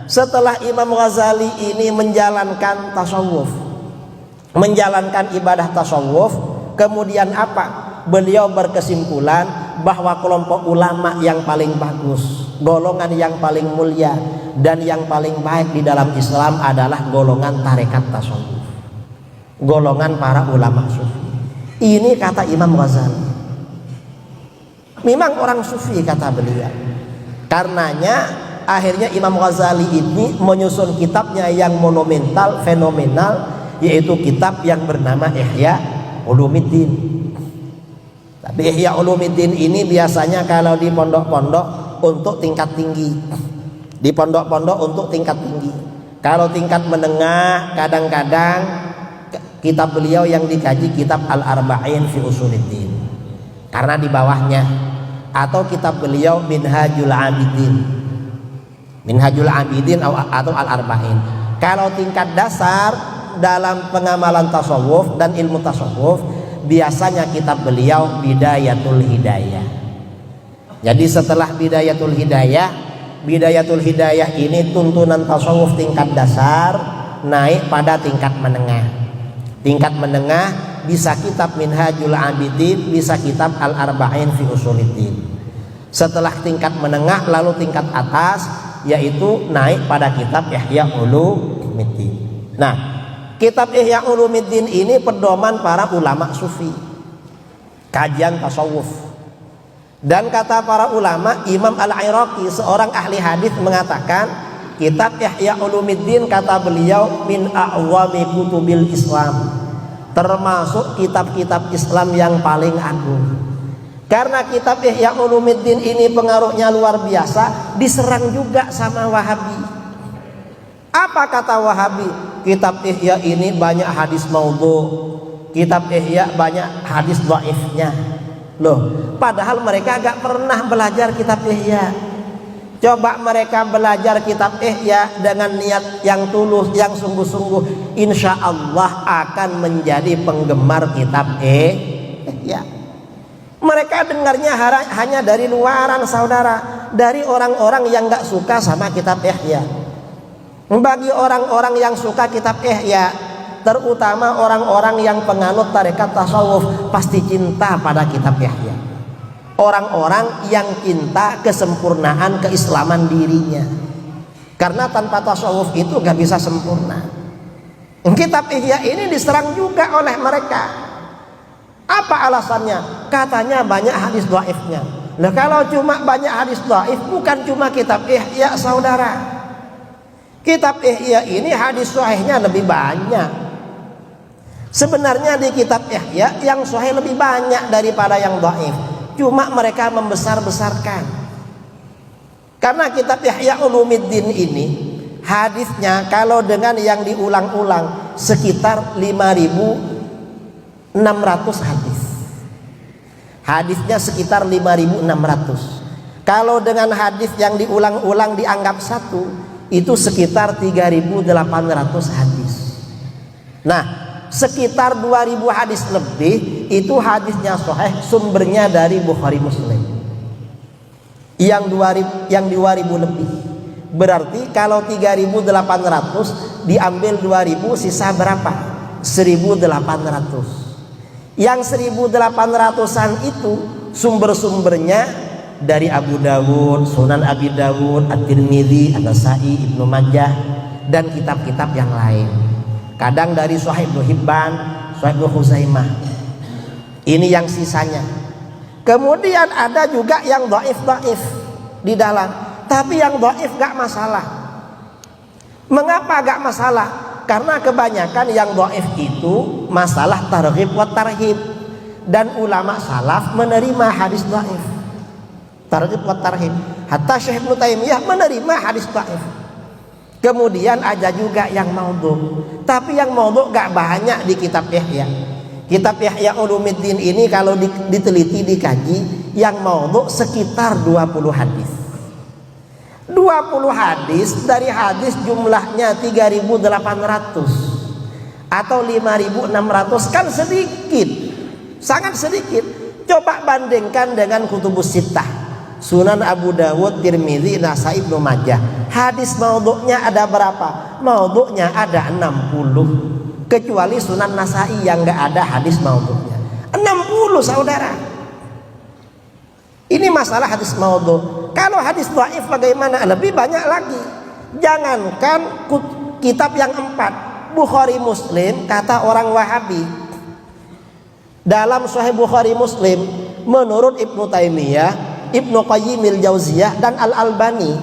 setelah Imam Ghazali ini menjalankan tasawuf, menjalankan ibadah tasawuf, kemudian apa? Beliau berkesimpulan bahwa kelompok ulama yang paling bagus, golongan yang paling mulia dan yang paling baik di dalam Islam adalah golongan tarekat tasawuf, golongan para ulama sufi. Ini kata Imam Ghazali. Memang orang sufi kata beliau. Karenanya akhirnya Imam Ghazali ini menyusun kitabnya yang monumental, fenomenal, yaitu kitab yang bernama Ihya Ulumuddin. Tapi Ihya Ulumuddin ini biasanya kalau di pondok-pondok untuk tingkat tinggi, di pondok-pondok untuk tingkat tinggi. Kalau tingkat menengah, kadang-kadang kitab beliau yang dikaji kitab Al-Arba'in fi Usuluddin, karena di bawahnya, atau kitab beliau Minhajul Abidin, Minhajul Abidin atau Al-Arba'in. Kalau tingkat dasar dalam pengamalan tasawuf dan ilmu tasawuf, biasanya kitab beliau Bidayatul Hidayah. Jadi setelah Bidayatul Hidayah, Bidayatul Hidayah ini tuntunan tasawuf tingkat dasar naik pada tingkat menengah. Tingkat menengah bisa kitab Minhajul Abidin, bisa kitab Al-Arba'in fi Usuluddin. Setelah tingkat menengah lalu tingkat atas yaitu naik pada kitab Ihya Ulumuddin. Nah, kitab Ihya Ulumuddin ini pedoman para ulama sufi, kajian tasawuf. Dan kata para ulama, Imam Al-Iraqi seorang ahli hadis mengatakan kitab Ihya Ulumuddin, kata beliau, min a'wami kutubil Islam, termasuk kitab-kitab Islam yang paling agung. Karena kitab Ihya Ulumuddin ini pengaruhnya luar biasa, diserang juga sama Wahabi. Apa kata Wahabi? Kitab Ihya ini banyak hadis maudhu, kitab Ihya banyak hadis dhaifnya. Loh, padahal mereka gak pernah belajar kitab Ihya. Coba mereka belajar kitab Ihya dengan niat yang tulus, yang sungguh-sungguh, insya Allah akan menjadi penggemar kitab Ihya. Mereka dengarnya hanya dari luaran, saudara, dari orang-orang yang gak suka sama kitab Ihya. Bagi orang-orang yang suka kitab Ihya, terutama orang-orang yang penganut tarekat tasawuf, pasti cinta pada kitab Ihya. Orang-orang yang cinta kesempurnaan keislaman dirinya, karena tanpa tasawuf itu gak bisa sempurna. Kitab Ihya ini diserang juga oleh mereka. Apa alasannya? Katanya banyak hadis dhaifnya. Nah, kalau cuma banyak hadis dhaif, bukan cuma kitab Ihya, saudara. Kitab Ihya ini hadis sahihnya lebih banyak. Sebenarnya di kitab Ihya yang sahih lebih banyak daripada yang dhaif. Cuma mereka membesar-besarkan. Karena kitab Ihya Ulumuddin ini hadisnya kalau dengan yang diulang-ulang sekitar 5.600 hadis. Hadisnya sekitar 5.600. Kalau dengan hadis yang diulang-ulang dianggap satu, itu sekitar 3.800 hadis. Nah, sekitar 2.000 hadis lebih itu hadisnya sahih, sumbernya dari Bukhari Muslim. Yang 2.000 lebih. Berarti kalau 3.800 diambil 2.000, sisa berapa? 1.800. Yang 1.800-an itu sumber-sumbernya dari Abu Dawud, Sunan Abi Dawud, At-Tirmidzi, An-Nasa'i, Ibnu Majah, dan kitab-kitab yang lain. Kadang dari Sahih Ibnu Hibban, Sahih Ibnu Khuzaimah. Ini yang sisanya. Kemudian ada juga yang dhaif-dhaif di dalam. Tapi yang dhaif gak masalah. Mengapa gak masalah? Karena kebanyakan yang dhaif itu masalah targhib wa tarhib, dan ulama salaf menerima hadis dhaif. Targhib wa tarhib. Hatta Syekh Ibnu Taimiyah menerima hadis dhaif. Kemudian ada juga yang maudhu. Tapi yang maudhu gak banyak di kitab Ihya. Kitab Ihya Ulumuddin ini kalau diteliti, dikaji, yang maudhu sekitar 20 hadis. 20 hadis, dari hadis jumlahnya 3.800 atau 5.600, kan sedikit, sangat sedikit. Coba bandingkan dengan Kutubus Sittah, Sunan Abu Dawud, Tirmidzi, Nasai, Ibnu Majah. Hadis maudhu'nya ada berapa? Maudhu'nya ada 60. Kecuali Sunan Nasai yang enggak ada hadis maudhu'nya. 60 saudara. Ini masalah hadis maudhu'. Kalau hadis dhaif bagaimana? Lebih banyak lagi. Jangankan kitab yang 4, Bukhari Muslim, kata orang Wahabi. Dalam Sahih Bukhari Muslim, menurut Ibnu Taimiyah, Ibnu Qayyimil Jauziyah dan Al-Albani,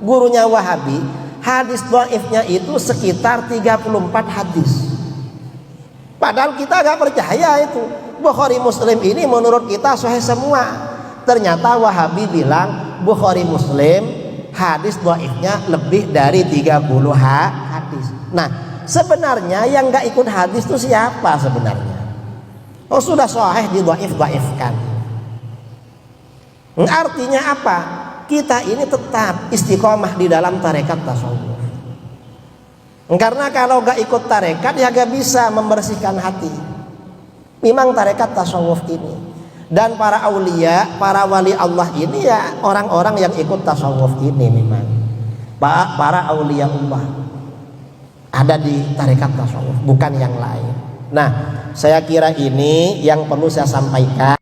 gurunya Wahabi, hadis dhaifnya itu sekitar 34 hadis. Padahal kita gak percaya itu. Bukhari Muslim ini menurut kita sahih semua. Ternyata Wahabi bilang Bukhari Muslim hadis dhaifnya lebih dari 30 hadis. Nah, sebenarnya yang gak ikut hadis itu siapa sebenarnya? Oh, sudah sahih di dhaif-dhaifkan. Artinya apa? Kita ini tetap istiqomah di dalam tarekat tasawuf. Karena kalau gak ikut tarekat ya gak bisa membersihkan hati. Memang tarekat tasawuf ini, dan para aulia, para wali Allah ini ya orang-orang yang ikut tasawuf ini memang. Para aulia Allah ada di tarekat tasawuf, bukan yang lain. Nah, saya kira ini yang perlu saya sampaikan.